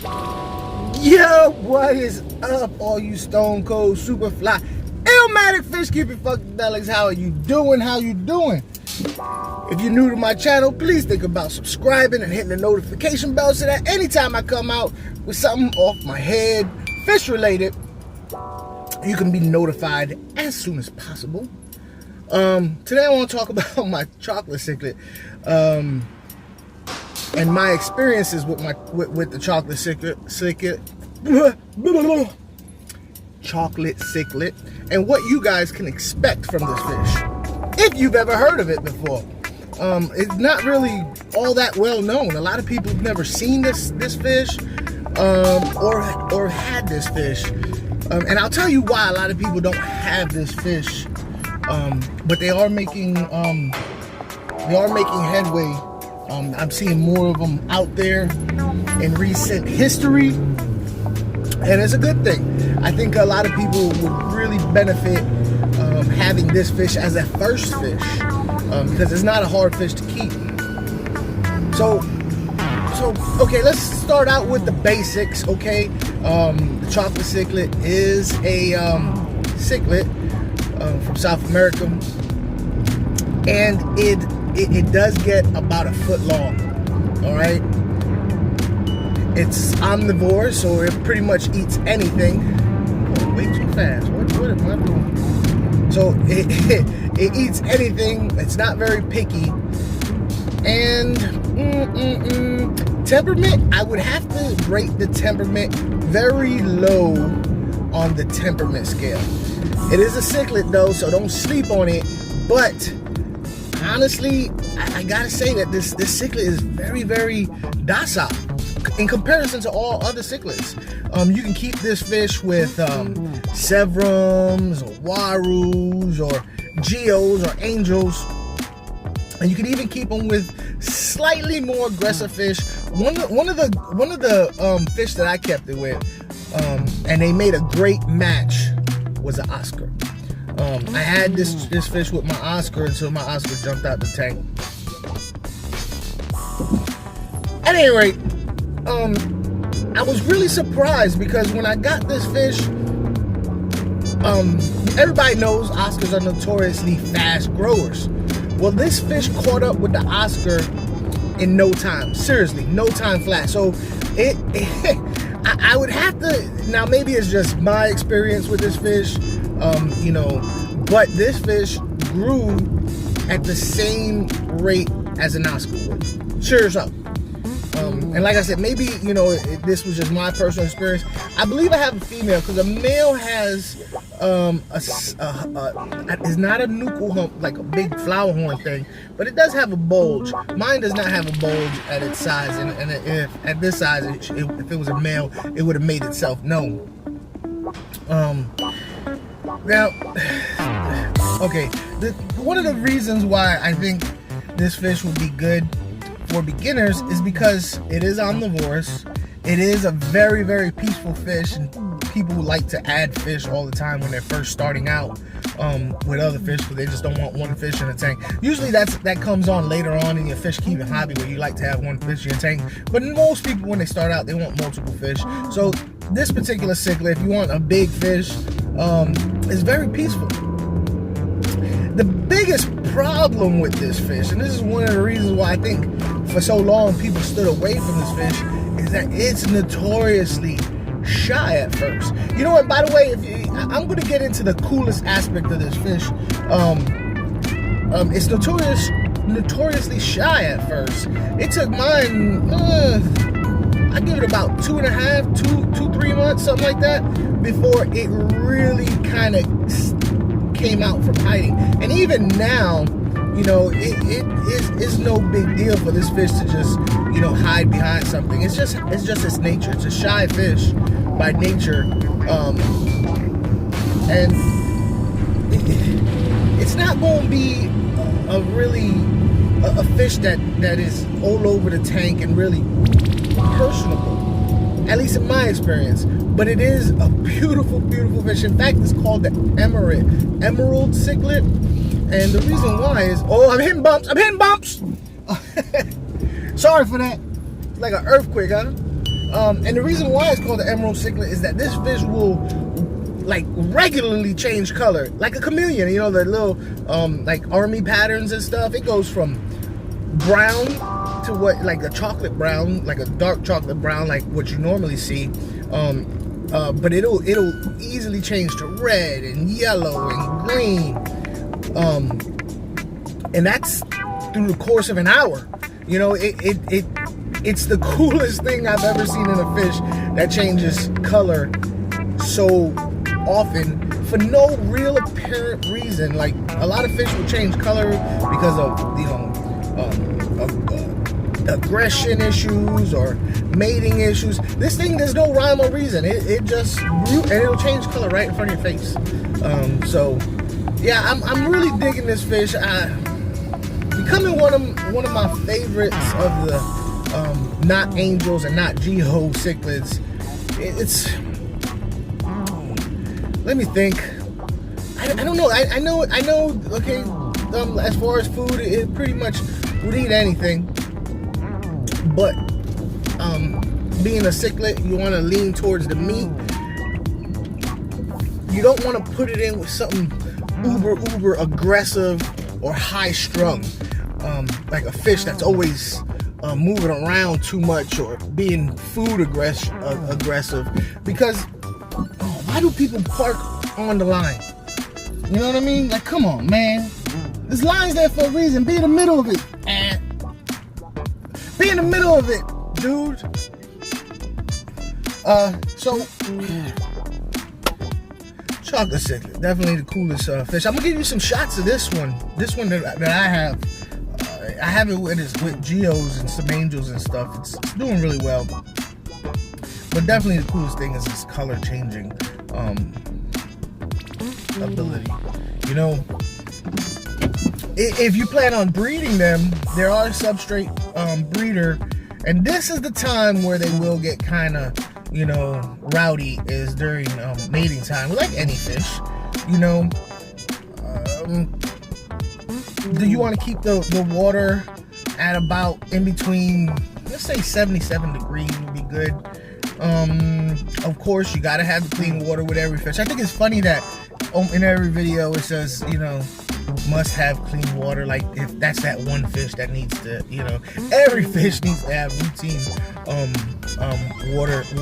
Yo, what is up, all you stone cold, super fly, illmatic fish keeping funkadelics? How are you doing? How you doing? If you're new to my channel, please think about subscribing and hitting the notification bell so that anytime I come out with something off my head, fish related, you can be notified as soon as possible. Today I want to talk about my chocolate cichlid, and my experiences with the chocolate cichlid, and what you guys can expect from this fish, if you've ever heard of it before. It's not really all that well known. A lot of people have never seen this fish, or had this fish, and I'll tell you why a lot of people don't have this fish. But they are making headway. I'm seeing more of them out there in recent history, and it's a good thing. I think a lot of people would really benefit having this fish as a first fish, because it's not a hard fish to keep. So okay, let's start out with the basics. Okay, the chocolate cichlid is a cichlid from South America, and it does get about a foot long. All right, it's omnivore, so it pretty much eats anything. Oh, way too fast. What am I doing? So it eats anything. It's not very picky. And temperament, I would have to rate the temperament very low on the temperament scale. It is a cichlid though, so don't sleep on it. But honestly, I gotta say that this cichlid is very, very docile in comparison to all other cichlids. You can keep this fish with severums or warus or geos or angels, and you can even keep them with slightly more aggressive fish. One of the fish that I kept it with, and they made a great match, was an Oscar. I had this fish with my Oscar until my Oscar jumped out the tank. At any rate, I was really surprised because when I got this fish, everybody knows Oscars are notoriously fast growers. Well, this fish caught up with the Oscar in no time. Seriously, no time flat. So I would have to, now maybe it's just my experience with this fish, you know, but this fish grew at the same rate as an Oscar would. Sure as up. And like I said, maybe, you know, this was just my personal experience. I believe I have a female, because a male has is not a nuchal hump, like a big flower horn thing, but it does have a bulge. Mine does not have a bulge at its size, and if at this size, if it was a male, it would have made itself known. Now, okay, one of the reasons why I think this fish would be good for beginners is because it is omnivorous. It is a very, very peaceful fish, and people like to add fish all the time when they're first starting out with other fish, because they just don't want one fish in a tank. Usually that comes on later on in your fish keeping hobby, where you like to have one fish in your tank, but most people, when they start out, they want multiple fish. So this particular cichlid, if you want a big fish, is very peaceful. The biggest problem with this fish, and this is one of the reasons why I think for so long people stood away from this fish, is that it's notoriously shy at first. You know what, by the way, I'm going to get into the coolest aspect of this fish. It's notoriously shy at first. It took mine, I give it about 3 months, something like that, before it really kind of came out from hiding. And even now, you know, it's no big deal for this fish to just, you know, hide behind something. It's just its nature. It's a shy fish by nature, and it's not going to be a fish that is all over the tank and really personable, at least in my experience. But it is a beautiful, beautiful fish. In fact, it's called the emerald cichlid. And the reason why is, oh, I'm hitting bumps. Sorry for that. It's like an earthquake, huh? And the reason why it's called the emerald cichlid is that this fish will like regularly change color, like a chameleon. You know, the little like army patterns and stuff. It goes from brown to what, like a chocolate brown, like a dark chocolate brown, like what you normally see. But it'll easily change to red and yellow and green. And that's through the course of an hour. You know, it's the coolest thing I've ever seen in a fish that changes color so often for no real apparent reason. Like, a lot of fish will change color because of, you know, aggression issues or mating issues. This thing, there's no rhyme or reason. It just, and it'll change color right in front of your face. So yeah, I'm really digging this fish. Becoming one of my favorites of the not angels and not GEO cichlids. It's, let me think. I don't know. I know. Okay. As far as food, it pretty much would eat anything. But being a cichlid, you want to lean towards the meat. You don't want to put it in with something uber aggressive or high strung, like a fish that's always moving around too much or being food aggressive. Because why do people park on the line? You know what I mean? Like, come on, man. This line's there for a reason. Be in the middle of it. Be in the middle of it, dude. So chocolate cichlid, definitely the coolest fish. I'm gonna give you some shots of this one. This one that I have. I have it with geos and some angels and stuff. It's doing really well. But definitely the coolest thing is this color changing ability. You know, if you plan on breeding them, there are substrate breeder, and this is the time where they will get kind of, you know, rowdy, is during mating time, like any fish. You know, do you want to keep the water at about in between, let's say 77 degrees would be good. Of course, you gotta have the clean water with every fish. I think it's funny that in every video it says, you know, must have clean water. Like, if that's that one fish that needs to, you know, every fish needs to have routine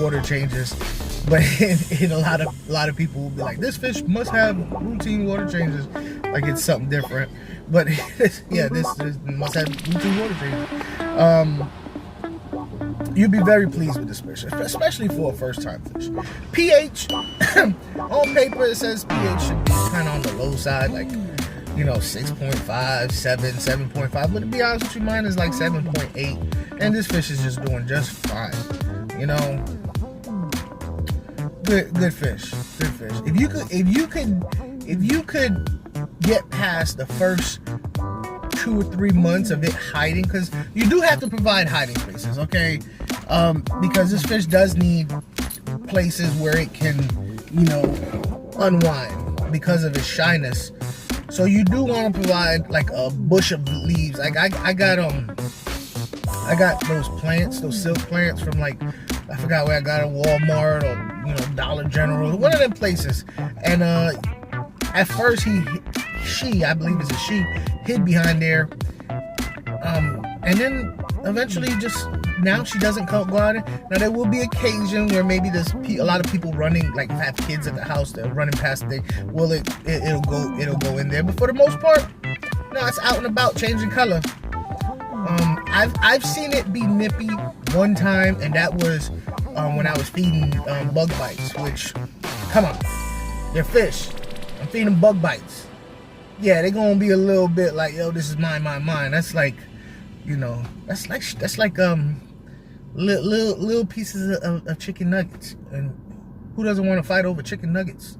water changes. But in a lot of people will be like, this fish must have routine water changes, like it's something different. But yeah, this must have routine water changes. You'd be very pleased with this fish, especially for a first-time fish. pH, on paper it says pH should be kind of on the low side, like, you know, 6.5, 7, 7.5. But to be honest with you, mine is like 7.8, and this fish is just doing just fine. You know, good fish, good fish. If you could get past the first 2 or 3 months of it hiding, because you do have to provide hiding places, okay? Because this fish does need places where it can, you know, unwind because of its shyness. So you do want to provide like a bush of leaves. Like I got those plants, those silk plants from, like, I forgot where I got it, Walmart or, you know, Dollar General, one of them places. And at first I believe it's a she, hid behind there. And then eventually just, now she doesn't go out. Now there will be occasion where maybe there's a lot of people running, like have kids at the house that are running past the thing. Well, it'll go in there. But for the most part, no, it's out and about changing color. I've seen it be nippy one time, and that was when I was feeding bug bites. Which, come on, they're fish. I'm feeding them bug bites. Yeah, they're gonna be a little bit like, yo, this is mine. That's like, you know, that's like little pieces of chicken nuggets. And who doesn't want to fight over chicken nuggets?